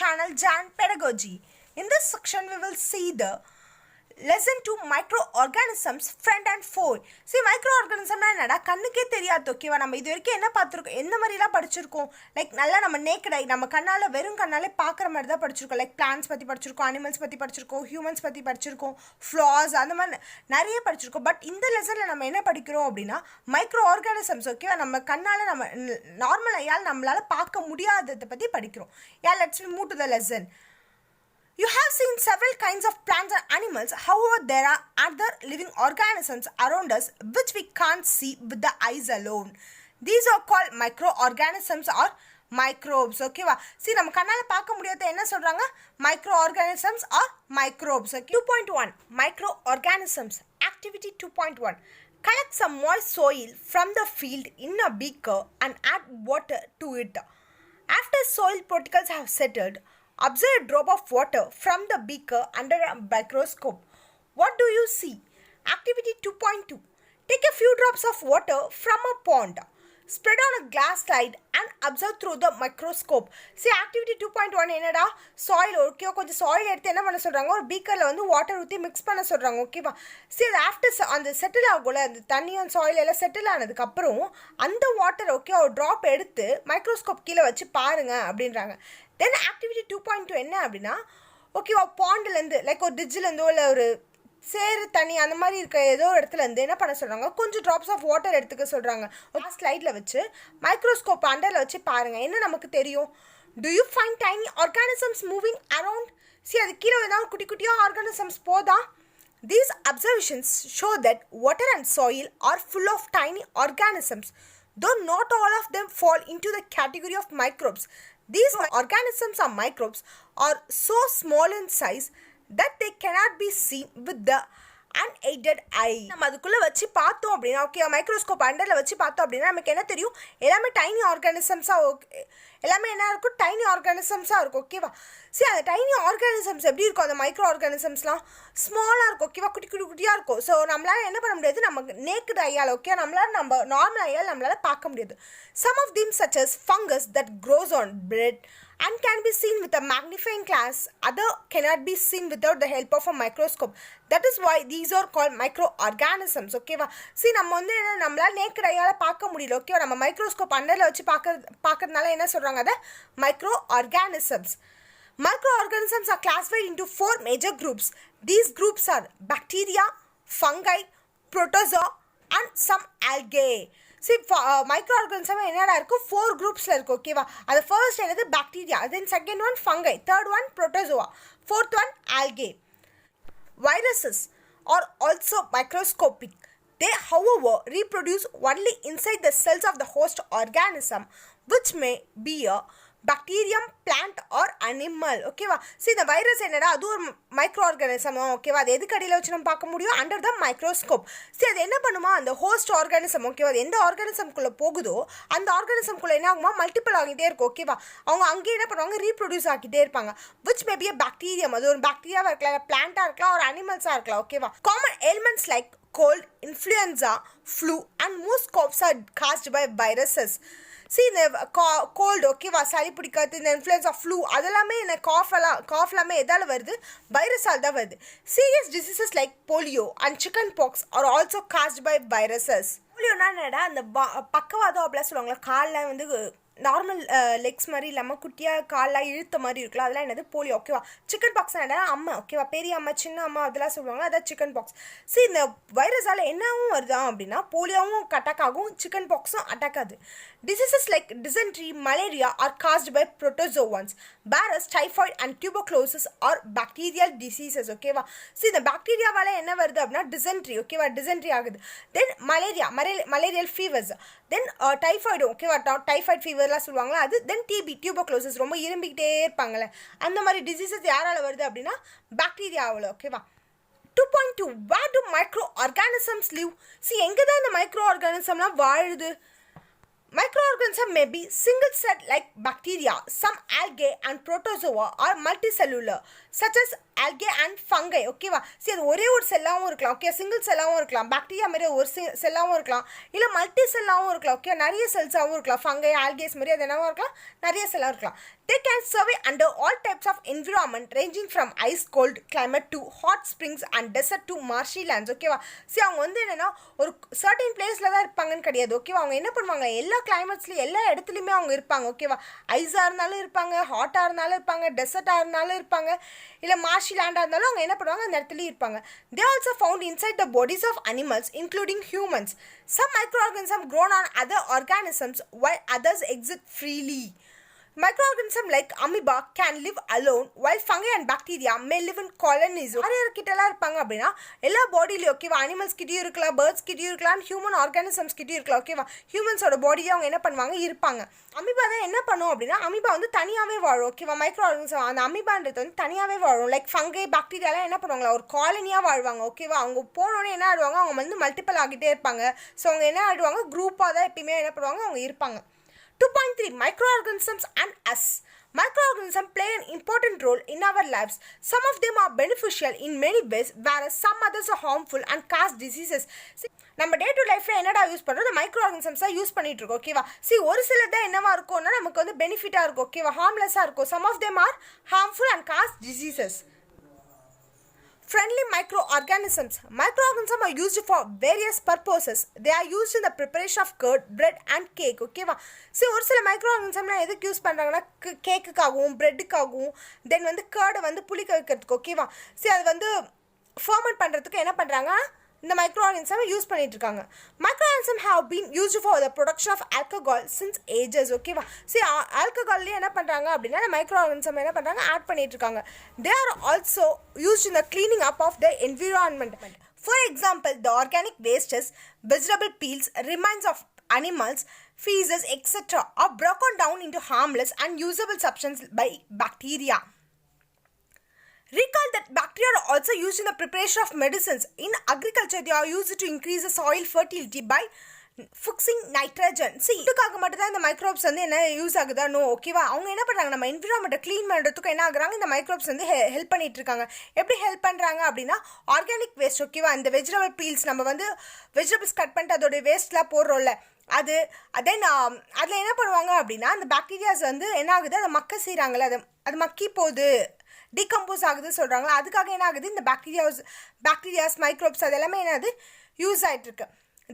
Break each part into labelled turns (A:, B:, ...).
A: channel Jan Pedagogy. In this section we will see the lesson 2 microorganisms front and forward. See microorganism na enada kannuke theriyadhu okayva நம்ம இது வரைக்கும் என்ன பாத்துறோம் என்ன மாதிரிலாம் படிச்சிருக்கோம் like நல்லா நம்ம நேக்கட் ஐ நம்ம கண்ணால வெறும் கண்ணாலே பார்க்குற மாதிரி தான் படிச்சிருக்கோம் லைக் பிளான்ட்ஸ் பத்தி படிச்சிருக்கோம் அனிமல்ஸ் பத்தி படிச்சிருக்கோம் ஹியூமன்ஸ் பத்தி படிச்சிருக்கோம் ஃப்ளாஸ் அந்த மாதிரி நிறைய படிச்சிருக்கோம் பட் இந்த லெசன்ல நம்ம என்ன படிக்கிறோம் அப்படினா மைக்ரோ ஆர்கானிசம்ஸ் ஓகேவா நம்ம கண்ணால நம்ம நார்மல் ஐயால் நம்மளால பார்க்க முடியாதத பத்தி படிக்கிறோம் yeah let's move to the lesson. You have seen several kinds of plants and animals. However, there are other living organisms around us which we can't see with the eyes alone. These are called microorganisms or microbes. Okay va? See நம்ம கண்ணால பார்க்க முடியாத என்ன சொல்றாங்க microorganisms or microbes. Okay. 2.1 Microorganisms. Activity 2.1. Collect some moist soil from the field in a beaker and add water to it. After soil particles have settled, observe a drop of water from the beaker under a microscope. What do you see? Activity 2.2. Take a few drops of water from a pond. Spread on a glass slide and observe through the microscope. See activity 2.1 என்னடா soil okay கொஞ்சம் soil எடுத்து என்ன பண்ண சொல்றாங்க ஒரு பீக்கர்ல வந்து water ஊத்தி mix பண்ண சொல்றாங்க ஓகேவா see after அந்த செட்டில் ஆகும்ல அந்த தண்ணியும் soil எல்லாம் செட்டில் ஆனதுக்கு அப்புறம் அந்த வாட்டர் ஓகே ஒரு drop எடுத்து மைக்ரோஸ்கோப் கீழ வச்சு பாருங்க அப்படின்றாங்க then activity 2.2 என்ன அப்படினா ஓகேவா பாண்ட்ல இருந்து லைக் ஒரு டிஜ்ல இருந்து இல்ல ஒரு சேறு தண்ணி அந்த மாதிரி இருக்க ஏதோ இடத்துல இருந்து என்ன பண்ண சொல்றாங்க கொஞ்சம் drops of water எடுத்துக்க சொல்றாங்க ஒரு ஸ்லைட்ல வச்சு மைக்ரோஸ்கோப் அண்டர்ல வச்சு பாருங்க என்ன நமக்கு தெரியும் do you find tiny organisms moving around see அது கீழ ஏதாவது குட்டி குட்டியா organisms போதா these observations show that water and soil are full of tiny organisms though not all of them fall into the category of microbes these organisms or microbes are so small in size that they cannot be seen with the unaided eye நம்ம அதுக்குள்ள வச்சு பார்த்தோம் அப்படினா okay microscope அண்டர்ல வச்சு பார்த்தோம் அப்படினா நமக்கு என்ன தெரியும் எல்லாமே டைனி ஆர்கானிசம்ஸா எல்லாமே என்ன இருக்கும் டைனி ஆர்கானிசம்ஸா இருக்கும் ஓகேவா see அந்த டைனி ஆர்கானிசம்ஸ் எப்படி இருக்கும் அந்த மைக்ரோ ஆர்கானிசம்ஸ்லாம் ஸ்மாலா இருக்கும் ஓகேவா குட்டி குட்டி குட்டியா இருக்கும் சோ நம்மளால என்ன பண்ண முடியாது நம்ம நேக்கட் ஐயால ஓகே நம்மளால நம்ம நார்மல் ஐயால நம்மளால பார்க்க முடியாது some of them such as fungus that grows on bread and can be seen with a magnifying glass other cannot be seen without the help of a microscope that is why these are called microorganisms okay va see நம்ம வந்து நம்மளால naked ஐயால பார்க்க முடியல okay நம்ம microscope அண்டர்ல வச்சு பார்க்கறதுனால என்ன சொல்றாங்க அத microorganisms microorganisms are classified into four major groups these groups are bacteria fungi protozoa and some algae see microorganism என்னடா இருக்கு four groupsல இருக்கு ஓகேவா அது first என்னது bacteria then second one fungi third one protozoa fourth one algae viruses are also microscopic they however reproduce only inside the cells of the host organism which may be a bacterium plant or animal ஓகேவா see the virus என்னடா அது ஒரு micro organism ஓகேவா அது எதுக்கு அடியில வச்சு நம்ம பார்க்க முடியும் under the microscope see அது என்ன பண்ணுமா அந்த host organism ஓகேவா எந்த organism குள்ள போகுதோ அந்த organism குள்ள என்ன ஆகுமா மல்டிபிள் ஆகிட்டே இருக்கும் ஓகேவா அவங்க அங்க என்ன பண்ணுவாங்க ரீப்ரொடியூஸ் ஆகிட்டே இருப்பாங்க which may be a bacterium அது ஒரு பாக்டீரியாவா இருக்கலாம் பிளான்ட்டா இருக்கலாம் ஒரு அனிமல்ஸா இருக்கலாம் ஓகேவா common ailments like cold influenza flu and most coughs are caused by viruses see the cold ஓகேவா சளி பிடிக்கிறது இந்த இன்ஃப்ளூயன்ஸா ஃப்ளூ அதெல்லாமே இந்த காஃப்லாமே எதால வருது வைரஸால தான் வருது serious diseases like polio and chicken pox are also caused by viruses போலியோனா என்னடா அந்த பக்கவாதம் அப்படிலாம் சொல்லுவாங்களா கால்ல வந்து நார்மல் லெக்ஸ் மாதிரி இல்லாமல் குட்டியாக காலாக இழுத்த மாதிரி இருக்கலாம் அதெல்லாம் என்னது போலியோ ஓகேவா சிக்கன் பாக்ஸ் என்னடா அம்மா ஓகேவா பெரிய அம்மா சின்ன அம்மா அதெல்லாம் சொல்லுவாங்க அதான் சிக்கன் பாக்ஸ் சரி இந்த வைரஸால் என்னவும் வருதா அப்படின்னா போலியோவும் அட்டாக் ஆகும் சிக்கன் பாக்ஸும் அட்டாக் ஆகுது diseases like dysentery malaria are caused by protozoans whereas typhoid and tuberculosis are bacterial diseases ஓகேவா சரி இந்த பாக்டீரியாவால் என்ன வருது அப்படின்னா டிசென்ட்ரி ஓகேவா டிசென்ட்ரி ஆகுது தென் மலேரியல் ஃபீவர்ஸ் தென் டைஃபாய்டு ஓகேவா டைஃபாய்டு ஃபீவர்லாம் சொல்லுவாங்களா அது தென் டிபி டியூபர்குலோசிஸ் ரொம்ப இரும்பிக்கிட்டே இருப்பாங்களே அந்த மாதிரி டிசீசஸ் யாரால வருது அப்படின்னா பாக்டீரியாவில் ஓகேவா 2.2 where do microorganisms live see எங்க தான் இந்த மைக்ரோ ஆர்கானிசம்லாம் வாழுது Microorganisms may be single-celled like bacteria, some algae and protozoa or multicellular such as algae and fungi. ஓகேவா? சரி, அது ஒரே ஒரு செல்லாகவும் இருக்கலாம். ஓகே, சிங்கிள் செல்லாகவும் இருக்கலாம். பாக்டீரியா மாதிரி ஒரு செல்லாகவும் இருக்கலாம், இல்லை மல்டி செல்லாகவும் இருக்கலாம். ஓகே, நிறைய செல்ஸாகவும் இருக்கலாம். ஃபங்கை, ஆல்கேஸ் மாதிரி அது என்னவாக இருக்கலாம், நிறைய செல்லாக இருக்கலாம். They can survive under all types of environment ranging from ice cold climate to hot springs and desert to marshy lands. ஓகேவா? சரி, அவங்க வந்து என்னென்னா ஒரு சர்டன் பிளேஸில் தான் இருப்பாங்கன்னு கிடையாது. ஓகேவா? அவங்க என்ன பண்ணுவாங்க, எல்லா கிளைமேட்ஸ்லையும் எல்லா இடத்துலையுமே அவங்க இருப்பாங்க. ஓகேவா? ஐஸாக இருந்தாலும் இருப்பாங்க, ஹாட்டாக இருந்தாலும் இருப்பாங்க, டெசர்ட்டாக இருந்தாலும் இருப்பாங்க, இல்லை மார்ஷி லேண்டாக இருந்தாலும் அவங்க என்ன பண்ணுவாங்க, அந்த இடத்துலையும் இருப்பாங்க. They also found inside the bodies of animals including humans. Some microorganisms grown on other organisms while others exist freely. Microorganisms like amoeba can live alone while fungi and bacteria may live in colonies. யார் கிட்டலாம் இருப்பாங்க அப்படின்னா எல்லா பாடியிலையும். ஓகேவா? Animals கிட்டேயும் இருக்கலாம், birds கிட்டேயும் இருக்கலாம், ஹியூமன் ஆர்கானிசம்ஸ் கிட்டேயும் இருக்கலாம். ஓகேவா? ஹியூமன்ஸோட பாடியை அவங்க என்ன பண்ணுவாங்க, இருப்பாங்க. அமீபா தான் என்ன பண்ணும் அப்படின்னா, அமீபா வந்து தனியாகவே வாழும். ஓகேவா? மைக்ரோ ஆர்கானிசம் அந்த அமீபான்றது வந்து தனியாகவே வாழும். லைக் ஃபங்கை, பாக்டீரியாலாம் என்ன பண்ணுவாங்களா, ஒரு காலனியாக வாழ்வாங்க. ஓகேவா? அவங்க போனோடனே என்ன ஆடுவாங்க, அவங்க வந்து மல்டிபிள் ஆகிட்டே இருப்பாங்க. ஸோ அவங்க என்ன ஆடுவாங்க, குரூப்பாக தான் எப்பயுமே என்ன பண்ணுவாங்க, அவங்க இருப்பாங்க. 2.3 Microorganisms and us. Microorganisms play an important role in our lives. Some of them are beneficial in many ways, whereas some others are harmful and cause diseases. நம்ம டே டு லைஃப்பில் என்னடா யூஸ் பண்ணுறோம், இந்த மைக்ரோ ஆர்கனிசம்ஸாக யூஸ் பண்ணிட்டு இருக்கோம். ஓகேவா? ஒரு சிலதான் என்னவா இருக்கும்னா நமக்கு வந்து பெனிஃபிட்டாக இருக்கும். ஓகேவா? ஹார்ம்லெஸ்ஸாக இருக்கும். Some of them are harmful and cause diseases. Friendly microorganisms. Microorganisms are used for various purposes. They are used in the preparation of curd, bread and cake. ஓகேவா? சரி, ஒரு சில மைக்ரோஆர்கானிசம்லாம் எதுக்கு யூஸ் பண்ணுறாங்கன்னா கேக்குக்காகவும் பிரெட்டுக்காகவும் தென் வந்து கேர்டை வந்து புளிக்க வைக்கிறதுக்கு. ஓகேவா? சரி, அது வந்து ஃபர்மெண்ட் பண்ணுறதுக்கு என்ன பண்ணுறாங்க, இந்த மைக்ரோஆர்கானிசம் யூஸ் பண்ணிட்டு இருக்காங்க. Microorganism have been used for the production of alcohol since ages. ஓகேவா? சரி, ஆல்கஹால்லேயே என்ன பண்ணுறாங்க அப்படின்னா இந்த மைக்ரோஆர்கானிசம் என்ன பண்ணுறாங்க, ஆட் பண்ணிட்டு இருக்காங்க. They are also used in the cleaning up of the environment. For example, the organic wastes, vegetable peels, remains of animals, feces, etc. are broken down into harmless and usable substances by bacteria. Recall that bacteria are also used in the preparation of medicines. In agriculture, they are used to increase the soil fertility by fixing nitrogen. See, இதுக்காக மட்டும் தான் இந்த microbes வந்து என்ன use ஆகுதா? No. ஓகேவா? அவங்க என்ன பண்ணுறாங்க, நம்ம என்விரான்மெண்ட்டை க்ளீன் பண்ணுறதுக்கு என்ன ஆகுறாங்க, இந்த மைக்ரோப்ஸ் வந்து ஹெல்ப் பண்ணிட்டு இருக்காங்க. எப்படி ஹெல்ப் பண்ணுறாங்க அப்படின்னா, ஆர்கானிக் வேஸ்ட். ஓகேவா? இந்த வெஜிடபிள் பீல்ஸ், நம்ம வந்து வெஜிடபிள்ஸ் கட் பண்ணிட்டு அதோடைய வேஸ்ட்லாம் போடுறோம்ல, அது தென் அதில் என்ன பண்ணுவாங்க அப்படின்னா, அந்த பாக்டீரியாஸ் வந்து என்ன ஆகுது, அதை மக்க செய்கிறாங்களே, அது மக்கி போகுது, டிகம்போஸ் ஆகுதுன்னு சொல்கிறாங்களா, அதுக்காக என்ன ஆகுது, இந்த பாக்டீரியாஸ் மைக்ரோப்ஸ் அது எல்லாமே என்னது யூஸ் ஆகிட்டு இருக்கு.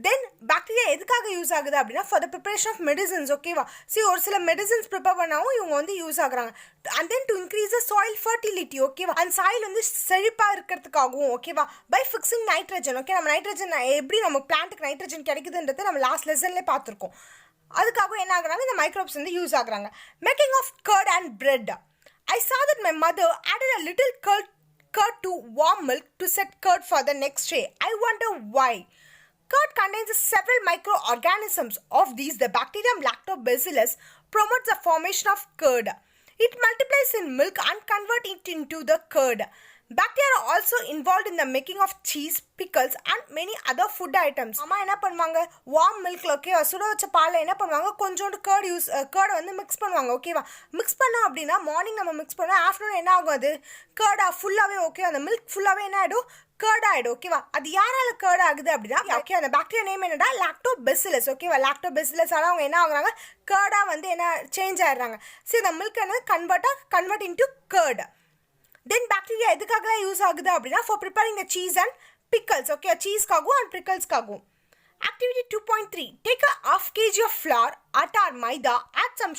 A: தென் பாக்டீரியா எதுக்காக யூஸ் ஆகுது அப்படின்னா, for the preparation of medicines. ஓகேவா? சரி, ஒரு சில மெடிசன்ஸ் ப்ரிப்பேர் பண்ணாவும் இவங்க வந்து யூஸ் ஆகுறாங்க. And then to increase the soil fertility. ஓகேவா? அந்த சாயில் வந்து செழிப்பாக இருக்கிறதுக்காகவும். ஓகேவா? By fixing nitrogen. ஓகே, நம்ம நைட்ரஜன் எப்படி நம்ம பிளான்ட்டுக்கு நைட்ரஜன் கிடைக்குதுன்றது நம்ம லாஸ்ட் லெசன்லேயே பார்த்துருக்கோம். அதுக்காகவும் என்ன ஆகுறாங்க, இந்த மைக்ரோப்ஸ் வந்து யூஸ் ஆகுறாங்க. Making of curd and bread. I saw that my mother added a little curd to warm milk to set curd for the next day. I wonder why. Curd contains several microorganisms. Of these, the bacterium Lactobacillus promotes the formation of curd. It multiplies in milk and converts it into the curd. Bacteria are also involved in the making of cheese, pickles and many other food items. அம்மா என்ன பண்ணுவாங்க, warm மில்க்ல ஓகேவா, சுட வச்ச பாலில் என்ன பண்ணுவாங்க, கொஞ்சோண்டு கேர்டை வந்து மிக்ஸ் பண்ணுவாங்க. ஓகேவா? மிக்ஸ் பண்ணோம் அப்படின்னா மார்னிங் நம்ம மிக்ஸ் பண்ணோம், ஆஃப்டர்நூன் என்ன ஆகும், அது கேர்டா ஃபுல்லாகவே. ஓகே, அந்த மில்க் ஃபுல்லாகவே என்ன ஆகிடும், கேர்ட் ஆகிடும். ஓகேவா? அது யாரால கேர்ட் ஆகுது அப்படின்னா, ஓகே, அந்த பாக்டீரியா நேம் என்னடா, லாக்டோபெசிலஸ். ஓகேவா? லாக்டோபெசிலஸால அவங்க என்ன ஆகுறாங்க, கேர்டாக வந்து என்ன சேஞ்ச் ஆகிடுறாங்க. சரி, இந்த மில்க் என்ன convert into curd. Then bacteria எதுக்காக யூஸ் ஆகுது அப்படின்னா, for preparing the cheese and pickles. Okay, சீஸ்க்காகவும் அண்ட் பிக்கல்ஸ்க்காகவும். Activity 2.3. Take a half kg of flour, atta or maida, add some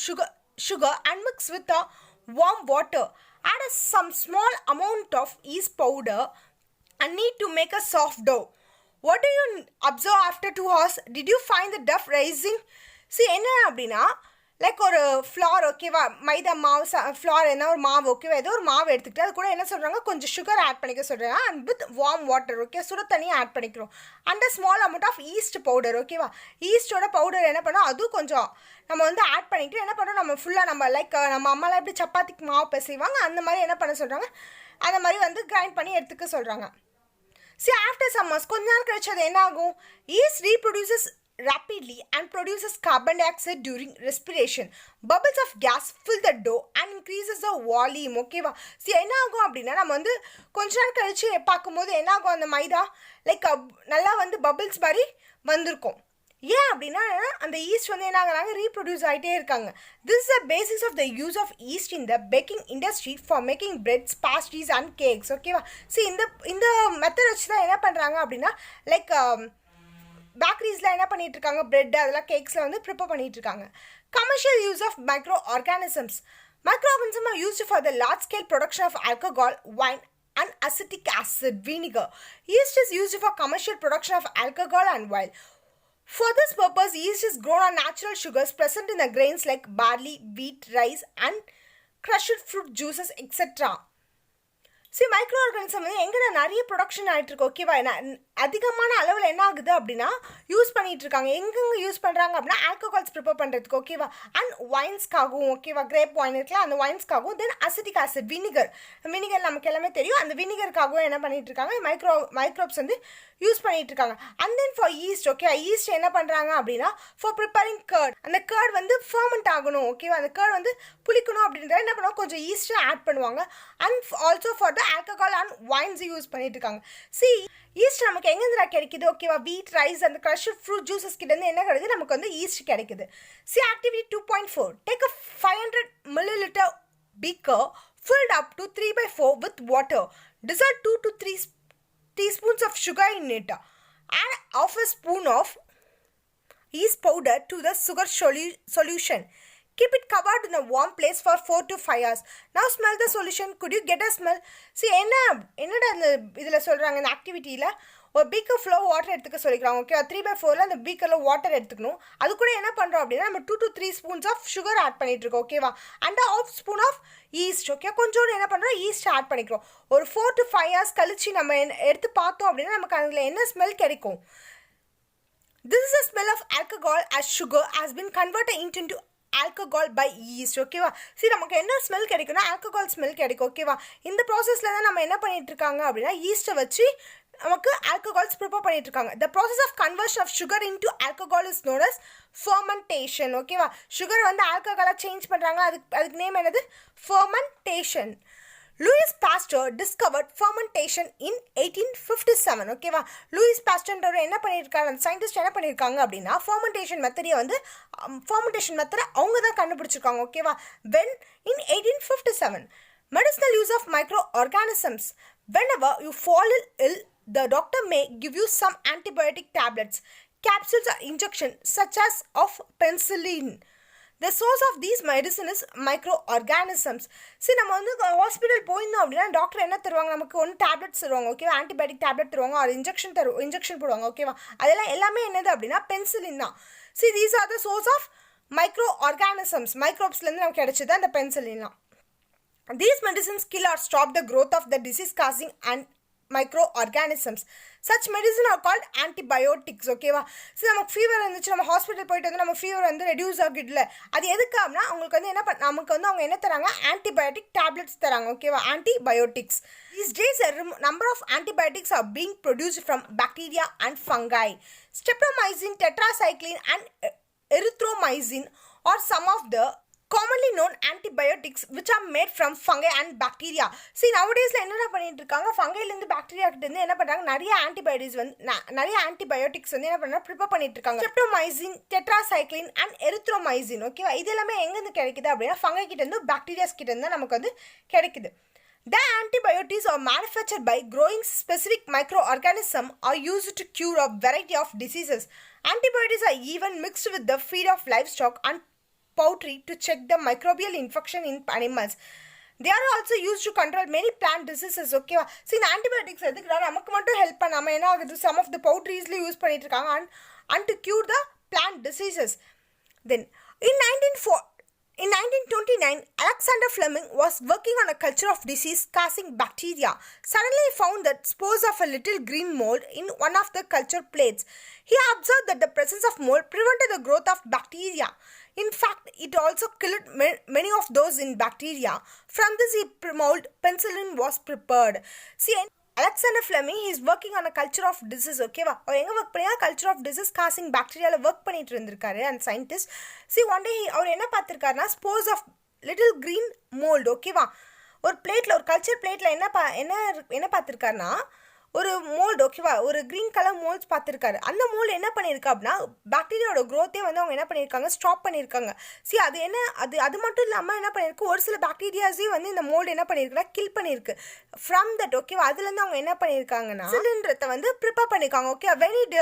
A: sugar and mix with the warm water. Add some small amount of yeast powder and knead to make a soft dough. What do you observe after 2 hours? Did you find the dough rising? See, என்ன அப்படின்னா, like ஒரு flower. ஓகேவா? மைதா மாவு, flower என்ன ஒரு மாவு. ஓகேவா? ஏதோ ஒரு மாவு எடுத்துக்கிட்டு அது கூட என்ன சொல்கிறாங்க, கொஞ்சம் சுகர் ஆட் பண்ணிக்க சொல்கிறாங்க. And with warm water. Okay, சுட தண்ணியை ஆட் பண்ணிக்கிறோம். And small amount of yeast powder. ஓகேவா? ஈஸ்டோட பவுடர் என்ன பண்ணோம், அதுவும் கொஞ்சம் நம்ம வந்து ஆட் பண்ணிக்கிட்டு என்ன பண்ணுறோம், நம்ம ஃபுல்லாக நம்ம லைக் நம்ம அம்மாலாம் எப்படி சப்பாத்திக்கு மாவு பிசைவாங்க அந்த மாதிரி என்ன பண்ண சொல்கிறாங்க, அந்த மாதிரி வந்து கிரைண்ட் பண்ணி எடுத்துக்க சொல்கிறாங்க. See, after some months, கொஞ்ச நாள் கழிச்சு அது என்ன ஆகும், yeast reproduces rapidly and produces carbon dioxide during respiration. Bubbles of gas fill the dough and increases the volume. ஓகேவா? சரி என்ன ஆகும் அப்படின்னா நம்ம வந்து கொஞ்ச நேரம் கழிச்சு பார்க்கும்போது என்ன ஆகும், அந்த மைதா லைக் நல்லா வந்து பபிள்ஸ் மாதிரி வந்திருக்கும். ஏன் அப்படின்னா அந்த ஈஸ்ட் வந்து என்ன ஆகுறாங்க, ரீப்ரொடியூஸ் ஆகிட்டே இருக்காங்க. This is the basis of the use of yeast in the baking industry for making breads, pastries and cakes. ஓகேவா? சரி இந்த மெத்தட் வச்சு தான் என்ன பண்ணுறாங்க அப்படின்னா லைக் பேக்கரிஸில் என்ன பண்ணிட்டு இருக்காங்க, பிரெட் அதெல்லாம் கேக்ஸில் வந்து ப்ரிப்பேர் பண்ணிட்டு இருக்காங்க. Commercial use of micro organisms. Microorganisms are used for the large-scale production of alcohol, wine, and acetic acid, vinegar. Yeast is used for commercial production of alcohol and wine. For this purpose, yeast is grown on natural sugars present in the grains like barley, wheat, rice, and crushed fruit juices, etc. See, மைக்ரோஆர்கானிசம் வந்து எங்கே நிறைய production ஆகிட்டுருக்கு. ஓகேவா? அதிகமான அளவில் என்ன ஆகுது அப்படின்னா யூஸ் பண்ணிகிட்டு இருக்காங்க. எங்கெங்கே யூஸ் பண்ணுறாங்க அப்படின்னா ஆல்கஹால்ஸ் ப்ரிப்பேர் பண்ணுறதுக்கு. ஓகேவா? அண்ட் ஒயின்ஸ்க்காகவும். ஓகேவா? கிரேப் ஒயின் இருக்கலாம், அந்த ஒயின்ஸ்க்காகவும். தென் அசிட்டிக் ஆசிட், வினிகர் நமக்கு எல்லாமே தெரியும். அந்த வினிகருக்காகவும் என்ன பண்ணிகிட்டு இருக்காங்க, மைக்ரோப்ஸ் வந்து யூஸ் பண்ணிகிட்டு இருக்காங்க. And then for yeast. Okay, yeast என்ன பண்ணுறாங்க அப்படின்னா ஃபார் ப்ரிப்பேரிங் கர்ட். அந்த கர்ட் வந்து ஃபர்மெண்ட் ஆகணும். ஓகேவா? அந்த கர்ட் வந்து புளிக்கணும் அப்படின்றத என்ன பண்ணுவாங்க, கொஞ்சம் ஈஸ்ட்டை ஆட் பண்ணுவாங்க. And also for the alcohol and wines use பண்ணிட்டு இருக்காங்க. சி ஈஸ்ட் நமக்கு எங்கேருந்து கிடைக்குது? ஓகேவா? வீட், ரைஸ், அந்த க்ரஷ்ட் ஃப்ரூட் ஜூஸஸ் கிட்டேருந்து என்ன கிடைக்குது, நமக்கு வந்து ஈஸ்ட் கிடைக்குது. C activity 2.4. Take a 500 milliliter beaker filled up to 3/4 with water. Dissolve 2 to 3 teaspoons of sugar in it. Add half a spoon of yeast powder to the sugar solution. Keep it covered in a warm place for 4 to 5 hours. Now smell the solution. Could you get a smell? See, என்னடா இந்த இதில் சொல்கிறாங்க, இந்த ஆக்டிவிட்டியில் ஒரு beaker flow water எடுத்துக்க சொல்லிக்கிறாங்க. Okay, 3/4 அந்த பீக்கரில் water எடுத்துக்கணும். அது கூட என்ன பண்ணுறோம் அப்படின்னா நம்ம 2 to 3 spoons of sugar add பண்ணிட்டு இருக்கோம். ஓகேவா? And ½ spoon of yeast. Okay, கொஞ்சோண்டு என்ன பண்ணுறோம், ஈஸ்ட் ஆட் பண்ணிக்கிறோம். ஒரு 4 to 5 hours கழிச்சு நம்ம எடுத்து பார்த்தோம் அப்படின்னா நமக்கு அதில் என்ன ஸ்மெல் கிடைக்கும். This is the smell of alcohol as sugar has been converted into alcohol by yeast. ஓகேவா? சரி, நமக்கு என்ன ஸ்மெல் கிடைக்கும்னா ஆல்கஹால் ஸ்மெல் கிடைக்கும். ஓகேவா? இந்த ப்ராசஸில் தான் நம்ம என்ன பண்ணிட்டு இருக்காங்க அப்படின்னா ஈஸ்ட்டை வச்சு நமக்கு ஆல்கஹால்ஸ் ப்ரிப்பேர் பண்ணிட்டு இருக்காங்க. The process of conversion of sugar into alcohol is known as fermentation. ஓகேவா? சுகர் வந்து ஆல்கஹாலாக சேஞ்ச் பண்ணுறாங்க. அதுக்கு நேம் என்னது, fermentation. Louis Pasteur discovered fermentation in 1857. ஓகேவா? லூயிஸ் பாஸ்டர்ன்ற என்ன பண்ணியிருக்காரு, அந்த சயின்டிஸ்ட் என்ன பண்ணியிருக்காங்க அப்படின்னா ஃபர்மெண்டேஷன் மெத்தடை அவங்க தான் கண்டுபிடிச்சிருக்காங்க. ஓகேவா? When in 1857. Medicinal use of microorganisms. Whenever you fall ill, the doctor may give you some antibiotic tablets, capsules or injection such as of penicillin. The source of these medicine is microorganisms. சரி, நம்ம வந்து hospital போயிருந்தோம் அப்படின்னா doctor என்ன தருவாங்க, நமக்கு ஒன்று tablets தருவாங்க. ஓகேவா? ஆன்டிபயோட்டிக் டேப்லெட் தருவாங்க, ஒரு இன்ஜெக்ஷன் போடுவாங்க. ஓகேவா? அதெல்லாம் எல்லாமே என்னது அப்படின்னா பென்சிலின் தான். See these are the source of microorganisms. மைக்ரோப்ஸ்லேருந்து நமக்கு கிடைச்சது அந்த பென்சிலின்லாம். These medicines kill or stop the growth of the disease-causing and microorganisms. Such medicine are called antibiotics. ஓகேவா? சரி, நமக்கு ஃபீவர் இருந்துச்சு, நம்ம ஹாஸ்பிட்டல் போயிட்டு வந்து நம்ம ஃபீவர் வந்து ரெடியூஸ் ஆகிடல. அது எதுக்கு அப்படின்னா அவங்களுக்கு வந்து நமக்கு வந்து அவங்க என்ன தராங்க, ஆன்டிபயோட்டிக் டேப்லெட்ஸ் தராங்க. ஓகேவா? Antibiotics. These days a number of antibiotics are being produced from bacteria and fungi. Streptomycin, tetracycline and erythromycin are some of the commonly known antibiotics which are made from fungi and bacteria. See, nowadays என்ன பண்ணிட்டு இருக்காங்க, ஃபங்கைலேருந்து bacteria கிட்டேருந்து என்ன பண்ணுறாங்க, நிறைய antibiotics வந்து என்ன பண்ணுறாங்க, ப்ரிப்பேர் பண்ணிட்டு இருக்காங்க. Streptomycin, tetracycline and erythromycin. ஓகேவா? இது எல்லாமே எங்கேருந்து கிடைக்குது அப்படின்னா ஃபங்கை கிட்டேருந்து, பாக்டீரியாஸ் கிட்டேருந்து தான் நமக்கு வந்து கிடைக்குது. The antibiotics are manufactured by growing specific microorganisms are used to cure a variety of diseases. Antibiotics are even mixed with the feed of livestock and poultry to check the microbial infection in animals. They are also used to control many plant diseases. Okay, see, the antibiotics எதுக்குடா நமக்கு மட்டும் help பண்ணாம என்ன ஆகுது, some of the poultryஸ்ல use பண்ணிட்டு இருக்காங்க and to cure the plant diseases. Then in 1929, Alexander Fleming was working on a culture of disease-causing bacteria. Suddenly he found that spores of a little green mold in one of the culture plates. He observed that the presence of mold prevented the growth of bacteria. In fact, it also killed many of those in bacteria. From this mold, penicillin was prepared. See, Alexander Fleming, he is working on a culture of disease, okay va? அவர் எங்க work பண்ணியா culture of disease causing bacteriaல work பண்ணிட்டு இருந்திருக்காரு and scientist. See one day அவர் என்ன பார்த்திருக்காருனா spores of little green mold, okay va? ஒரு பிளேட்ல ஒரு culture பிளேட்ல என்ன பார்த்திருக்காருனா ஒரு மோல்டு, ஓகேவா, ஒரு க்ரீன் கலர் மோல்ட்ஸ் பார்த்துருக்காரு. அந்த மோல்டு என்ன பண்ணியிருக்கா அப்படின்னா பாக்டீரியாவோட க்ரோத்தே வந்து அவங்க என்ன பண்ணியிருக்காங்க, ஸ்டாப் பண்ணியிருக்காங்க. சி அது என்ன அது மட்டும் இல்லாமல் என்ன பண்ணியிருக்கு, ஒரு சில பாக்டீரியாஸையும் வந்து இந்த மோல்டு என்ன பண்ணியிருக்குன்னா கில் பண்ணியிருக்கு. ஃப்ரம் தட், ஓகேவா, அதுலேருந்து அவங்க என்ன பண்ணியிருக்காங்கன்னா சிலிண்டரத்தை வந்து ப்ரிப்பேர் பண்ணியிருக்காங்க. Okay, when it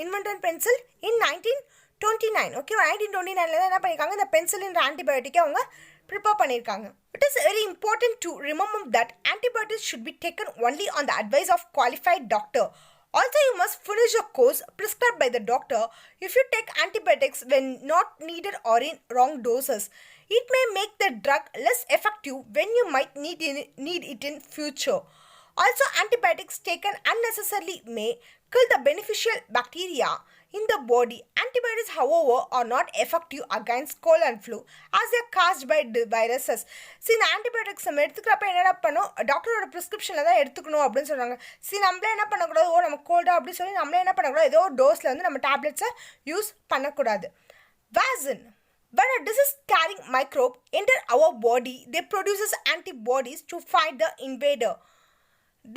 A: invented pencil இன் 1929, ஓகேவா, 1929 தான் என்ன பண்ணியிருக்காங்க, இந்த பென்சிலின்ற ஆன்டிபயோட்டிக்கை அவங்க ப்ரிப்பேர் பண்ணியிருக்காங்க. It is very important to remember that antibiotics should be taken only on the advice of qualified doctor. Also, you must finish a course prescribed by the doctor. If you take antibiotics when not needed or in wrong doses, it may make the drug less effective when you might need it in future. Also, antibiotics taken unnecessarily may kill the beneficial bacteria in the body. Antibiotics, however, are not effective against cold and flu as they are caused by viruses. See, இந்த antibiotics நம்ம எடுத்துக்கிறப்ப என்னடா பண்ணோம், டாக்டரோட ப்ரிஸ்கிரிப்ஷனில் தான் எடுத்துக்கணும் அப்படின்னு சொல்கிறாங்க. சரி, நம்மளே என்ன பண்ணக்கூடாது, நம்ம கோல்டா அப்படின்னு சொல்லி நம்மளே என்ன பண்ணக்கூடாது, ஏதோ ஒரு டோஸில் வந்து நம்ம டேப்லெட்ஸை யூஸ் பண்ணக்கூடாது. Vaccine. When a disease carrying microbe enter our body, they produces antibodies to fight the invader.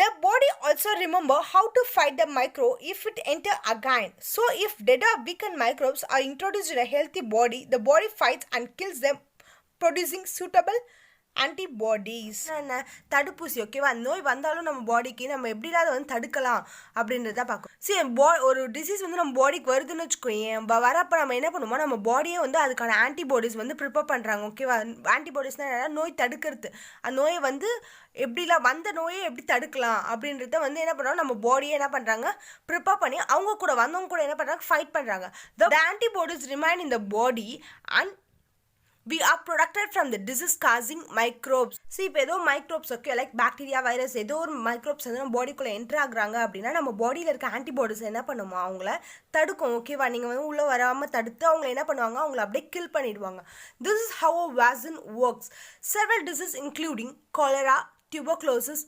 A: The body also remember how to fight the microbe if it enter again. So if dead or weakened microbes are introduced in a healthy body, the body fights and kills them, producing suitable antibodies. தடுப்பூசி, ஓகேவா, நோய் வந்தாலும் நம்ம பாடிக்கு நம்ம எப்படிலாம் அதை வந்து தடுக்கலாம் அப்படின்றத பார்க்கும். சரி, ஒரு டிசீஸ் வந்து நம்ம பாடிக்கு வருதுன்னு வச்சுக்கோங்க, வரப்போ நம்ம என்ன பண்ணுவோம், நம்ம பாடியே வந்து அதுக்கான ஆன்டிபாடிஸ் வந்து ப்ரிப்பேர் பண்ணுறாங்க. ஓகேவா, ஆன்டிபாடிஸ்னால் என்னன்னா நோய் தடுக்கிறது. அந்த நோயை வந்து எப்படிலாம் வந்த நோயை எப்படி தடுக்கலாம் அப்படின்றத வந்து என்ன பண்ணுறோம், நம்ம பாடியே என்ன பண்ணுறாங்க, ப்ரிப்பேர் பண்ணி அவங்க கூட வந்தவங்க கூட என்ன பண்ணுறாங்க, ஃபைட் பண்ணுறாங்க. The antibodies remain in the body and we are protected from the disease causing microbes. See, இப்போ ஏதோ microbes, okay, like bacteria, virus, ஏதோ ஒரு மைக்ரோப்ஸ் வந்து நம்ம பாடிக்குள்ளே என்ட்ரு ஆகுறாங்க அப்படின்னா நம்ம பாடியில் இருக்க ஆன்டிபாடிஸ் என்ன பண்ணுமோ அவங்கள தடுக்கும். ஓகேவா, நீங்கள் வந்து உள்ளே வராமல் தடுத்து அவங்கள என்ன பண்ணுவாங்க, அவங்கள அப்படியே கில் பண்ணிடுவாங்க. This is how a vaccine works. Several diseases including cholera, tuberculosis,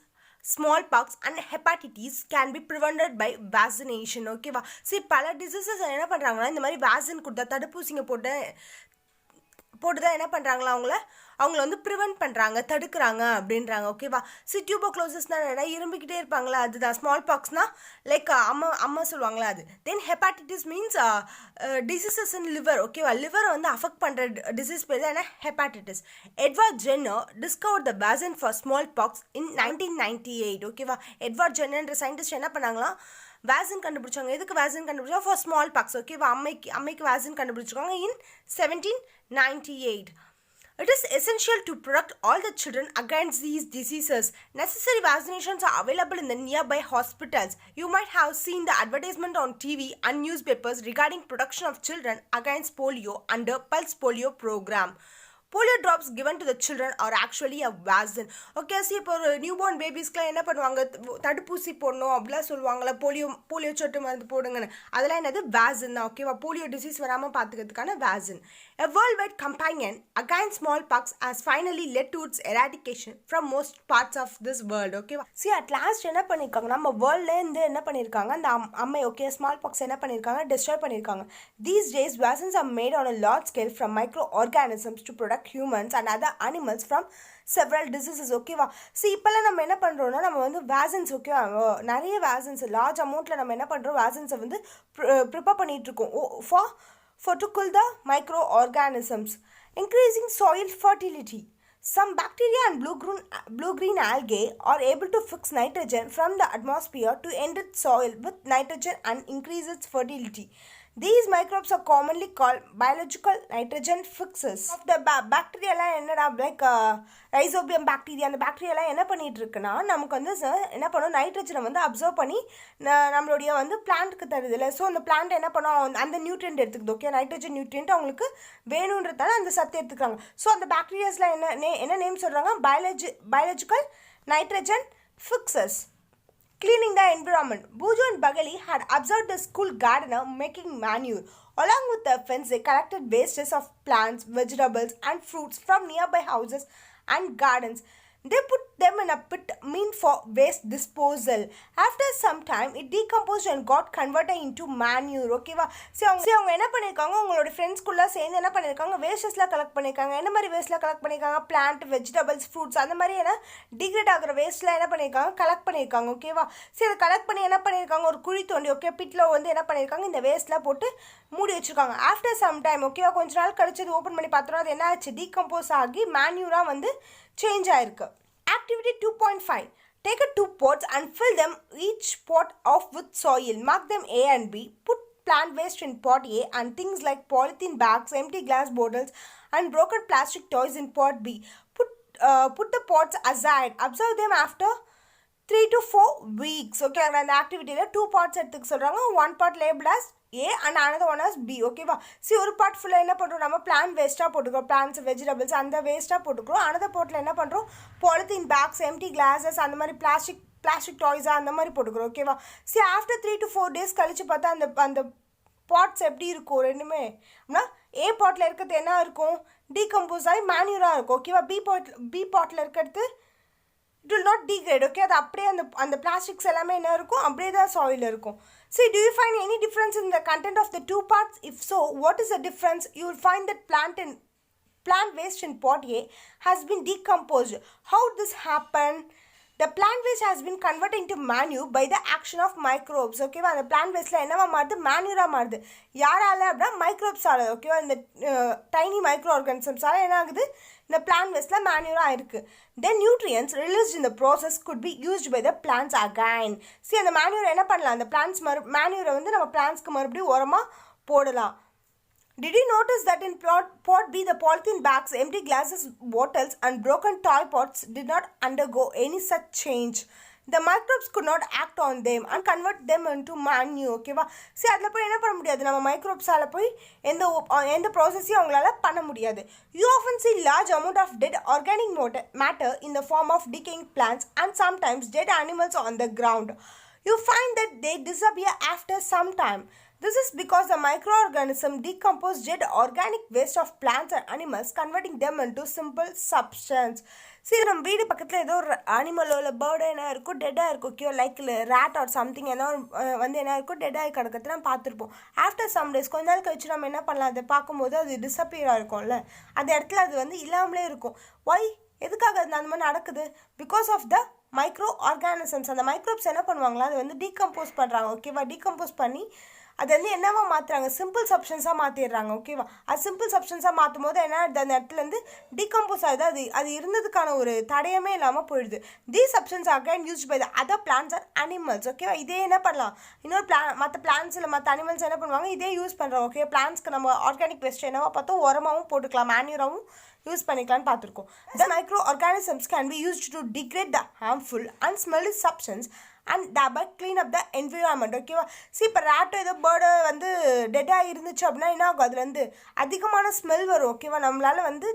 A: smallpox and hepatitis can be prevented by vaccination. ஓகேவா, சரி, பல டிசீசஸ் என்ன பண்ணுறாங்கன்னா இந்த மாதிரி வேக்சின் கொடுத்தா, தடுப்பூசிங்க போட்டு தான் என்ன பண்ணுறாங்களா, அவங்கள வந்து ப்ரிவென்ட் பண்ணுறாங்க, தடுக்கிறாங்க அப்படின்றாங்க. ஓகேவா, சி, டியூபர்குலோசிஸ்னால் என்ன, இரும்பிக்கிட்டே இருப்பாங்களா, அதுதான். ஸ்மால் பாக்ஸ்னால் லைக் அம்மா சொல்லுவாங்களா அது. Then hepatitis means diseases in liver. ஓகேவா, லிவரை வந்து அஃபெக்ட் பண்ணுற டிசீஸ் பேர் தான் என்ன, hepatitis. Edward Jenner discover the vaccine for smallpox in 1998. ஓகேவா, எட்வர்ட் ஜென்னர்ன்ற சயின்டிஸ்ட் என்ன பண்ணாங்களா, வேக்சின் கண்டுபிடிச்சாங்க. எதுக்கு வேக்சின் கண்டுபிடிச்சா, ஃபார் ஸ்மால் பாக்ஸ். ஓகேவா, அம்மைக்கு வேக்சின் கண்டுபிடிச்சிருக்காங்க இன் 1798. It is essential to protect all the children against these diseases. Necessary vaccinations are available in the nearby hospitals. You might have seen the advertisement on TV and newspapers regarding protection of children against polio under Pulse Polio program. Polio drops given to the children are actually a vaccine. Okay, C, இப்போ ஒரு new born பேபிஸ்க்குலாம் என்ன பண்ணுவாங்க, தடுப்பூசி போடணும் அப்படிலாம் சொல்லுவாங்களா, polio சொட்டு மருந்து போடுங்கன்னு. அதெல்லாம் என்னது, வேக்சின் தான். ஓகேவா, போலியோ டிசீஸ் வராமல் பார்த்துக்கிறதுக்கான vaccine. A worldwide campaign against smallpox has finally led to its eradication from most parts of this world. ஓகேவா, சி, அட் லாஸ்ட் என்ன பண்ணியிருக்காங்க, நம்ம வேர்ல்ட்லேருந்து என்ன பண்ணியிருக்காங்க, அந்த அம்மை, ஓகே, ஸ்மால் பாக்ஸ் என்ன பண்ணியிருக்காங்க, டிஸ்ட்ராய் பண்ணியிருக்காங்க. These days vaccines are made on a large scale from microorganisms to protect humans and other animals from several diseases. ஓகேவா, சி, இப்போல்லாம் நம்ம என்ன பண்ணுறோம்னா, நம்ம வந்து வேக்சின்ஸ், ஓகேவா, நிறைய வேக்சின்ஸ் லார்ஜ் அமௌண்ட்டில் நம்ம என்ன பண்ணுறோம், வேக்சின்ஸை வந்து ப்ரிப்பேர் பண்ணிகிட்ருக்கோம் for to kill the microorganisms, increasing soil fertility. Some bacteria and blue-green algae are able to fix nitrogen from the atmosphere to enrich soil with nitrogen and increase its fertility. These microbes are commonly called biological nitrogen fixers. Of the bacteria என்னடா, like rhizobium bacteria, அந்த பாக்டீரியாலாம் என்ன பண்ணிட்டு இருக்குன்னா, நமக்கு வந்து என்ன பண்ணும், நைட்ரஜனை வந்து அப்சர்வ் பண்ணி நம்மளுடைய வந்து பிளான்ட்டுக்கு தருது இல்லை. ஸோ அந்த பிளான்ட் என்ன பண்ணும், அந்த நியூட்ரியன்ட் எடுத்துக்குது. ஓகே, நைட்ரஜன் நியூட்ரியன்ட் அவங்களுக்கு வேணுன்றதால அந்த சத்து எடுத்துக்கிறாங்க. ஸோ அந்த பாக்டீரியாஸ்லாம் என்ன நேம் சொல்கிறாங்க, biological nitrogen fixers. Cleaning the environment. Buju and Bagali had observed the school gardener making manure. Along with the fence, they collected wastes of plants, vegetables and fruits from nearby houses and gardens. They put them in a pit meant for waste disposal. After some time, it decomposed and got converted into manure. ஓகேவா? அவங்க என்ன பண்ணியிருக்காங்க, உங்களோட ஃப்ரெண்ட்ஸ்குள்ளே சேர்ந்து என்ன பண்ணியிருக்காங்க, வேஸ்டஸ்லாம் collect பண்ணியிருக்காங்க. என்ன மாதிரி வேஸ்ட்லாம் கலெக்ட் பண்ணியிருக்காங்க, பிளான்ட், வெஜிடபிள்ஸ், ஃப்ரூட்ஸ் அந்த மாதிரி என்ன டிகிரேட் ஆகிற வேஸ்ட்லாம் என்ன பண்ணியிருக்காங்க, கலெக்ட் பண்ணியிருக்காங்க. ஓகேவா? சரி, அதை கலெக்ட் பண்ணி என்ன பண்ணியிருக்காங்க, ஒரு குழி தோண்டி ஓகே பிட்டில் வந்து என்ன பண்ணியிருக்காங்க, இந்த வேஸ்ட்லாம் போட்டு மூடி வச்சுருக்காங்க. ஆஃப்டர் சம் டைம் ஓகேவா, கொஞ்ச நாள் கழிச்சு அது ஓப்பன் பண்ணி பார்த்தோன்னா அது என்ன ஆச்சு, டீகம்போஸ் ஆகி மேன்யூராக வந்து சேஞ்ச் ஆயிருக்கு. Activity 2.5. Take 2 pots and fill them each pot off with soil. Mark them A and B. Put plant waste in pot A and things like polythene bags, empty glass bottles and broken plastic toys in pot B. Put the pots aside. Observe them after 3 to 4 weeks. Okay, அந்த ஆக்டிவிட்டியில் 2 parts எடுத்துக்க சொல்கிறாங்க. 1 part labeled as A and another one as B. ஓகேவா? சரி, ஒரு part ஃபுல்லாக என்ன பண்ணுறோம், நம்ம பிளான்ட் வேஸ்ட்டாக போட்டுக்கிறோம், பிளான்ட்ஸ் வெஜிடபிள்ஸ் அந்த வேஸ்ட்டாக போட்டுக்கிறோம். அனதர் பார்ட்டில் என்ன பண்ணுறோம், பாலித்தீன் பேக்ஸ், எம்டி கிளாஸஸ் அந்த மாதிரி பிளாஸ்டிக் டாய்ஸாக அந்த மாதிரி போட்டுக்கிறோம். ஓகேவா? சரி, ஆஃப்டர் 3 to 4 days கழிச்சு பார்த்தா அந்த பாட்ஸ் எப்படி இருக்கும், ரெண்டுமே அப்படின்னா ஏ பாட்டில் இருக்கிறது என்ன இருக்கும், டீகம்போஸ் ஆகி மேன்யூராக இருக்கும். ஓகேவா? பி பாட்டில் இருக்கிறது it will not degrade. Okay, அது அப்படியே அந்த பிளாஸ்டிக்ஸ் எல்லாமே என்ன இருக்கும், அப்படியே தான் சாயில் இருக்கும். See, do you find any difference in the content of the 2 parts? If so, what is the difference? You will find that plant waste in pot A has been decomposed. How this happened? The plant waste has been converted into manure by the action of microbes. ஓகேவா? அந்த plant wasteல என்னவா மாறுது, மேன்யூரா மாறுது. யாரால அப்படின்னா மைக்ரோப்ஸால. ஓகேவா? இந்த tiny micro ஆர்கானிசம்ஸால என்ன ஆகுது, இந்த plant wasteல மேன்யூரா இருக்கு. Then nutrients released in the process could be used by the plants again. See, அந்த மேன்யூரை என்ன பண்ணலாம், அந்த பிளான்ட்ஸ் மேன்யூரை வந்து நம்ம பிளான்ட்ஸ்க்கு மறுபடியும் உரமாக போடலாம். Did you notice that in pot B, the polythene bags, empty glasses, bottles and broken toy pots did not undergo any such change? The microbes could not act on them and convert them into manure. ஓகேவா? சரி, அதில் போய் என்ன பண்ண முடியாது, நம்ம மைக்ரோப்ஸால் போய் எந்த ப்ராசஸையும் அவங்களால பண்ண முடியாது. You often see large amount of dead organic matter in the form of decaying plants and sometimes dead animals on the ground. You find that they disappear after some time. This is because the microorganism decompose dead organic waste of plants and animals, converting them into simple substance. சரி, நம்ம வீடு பக்கத்தில் ஏதோ ஒரு அனிமலோ இல்லை பேர்டோ என்ன இருக்கும், டெட்டாக இருக்கும். Okay, like rate or something ஏதோ வந்து என்ன இருக்கும், டெட்டாகி கிடக்கிறது நம்ம பார்த்துருப்போம். ஆஃப்டர் சம் டேஸ் கொஞ்ச நாள் கழிச்சு நம்ம என்ன பண்ணலாம், அதை பார்க்கும்போது அது டிஸப்பியராக இருக்கும்ல, அந்த இடத்துல அது வந்து இல்லாமலே இருக்கும். ஒய், எதுக்காக அது அந்த மாதிரி நடக்குது? Because of the micro organisms. அந்த மைக்ரோப்ஸ் என்ன பண்ணுவாங்களா, அது வந்து டீகம்போஸ் பண்ணுறாங்க. ஓகேவா? டீகம்போஸ் பண்ணி அது வந்து என்னவா மாற்றுறாங்க, சிம்பிள் சப்ஸ்டன்ஸாக மாற்றிடுறாங்க. ஓகேவா? அது சிம்பிள் சப்ஸ்டன்ஸாக மாற்றும் போது என்ன, அந்த இடத்துலேருந்து டீகம்போஸ் ஆகுது. அது இருந்ததுக்கான ஒரு தடையமே இல்லாமல் போயிடுது. These substance again used by the other plants and animals. ஓகேவா? இதே என்ன பண்ணலாம், இன்னொரு மற்ற பிளான்ட்ஸ் இல்லை மற்ற அனிமல்ஸ் என்ன பண்ணுவாங்க, இதே யூஸ் பண்ணுறோம். ஓகே, பிளான்ட்ஸ்க்கு நம்ம ஆர்கானிக் வேஸ்ட் என்னவா பார்த்தோம், உரமாகவும் போட்டுக்கலாம், மேன்யூராகவும் யூஸ் பண்ணிக்கலாம்னு பார்த்துருக்கோம். The microorganisms can be used to degrade the harmful and smelly substance and thereby clean up the environment. ஓகேவா? சரி, இப்போ ரேட்டோ ஏதோ பேர்டு வந்து டெட்டாக இருந்துச்சு அப்படின்னா என்ன ஆகும், அதுலேருந்து அதிகமான ஸ்மெல் வரும். ஓகேவா? நம்மளால் வந்து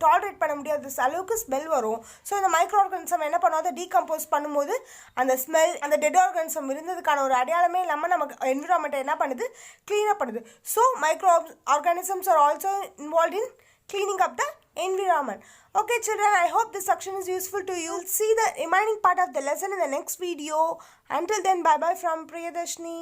A: டாலரேட் பண்ண முடியாத அளவுக்கு ஸ்மெல் வரும். ஸோ இந்த மைக்ரோ ஆர்கானிசம் என்ன பண்ணுவோம், டீகம்போஸ் பண்ணும்போது அந்த ஸ்மெல், அந்த டெட் ஆர்கானிசம் இருந்ததுக்கான ஒரு அடையாளமே இல்லாமல் நமக்கு என்விரான்மெண்ட்டை என்ன பண்ணுது, க்ளீனப் பண்ணுது. So micro organisms are also involve in cleaning up the environment. Okay children, I hope this section is useful to you. You'll see the remaining part of the lesson in the next video. Until then, bye bye from Priyadarshini.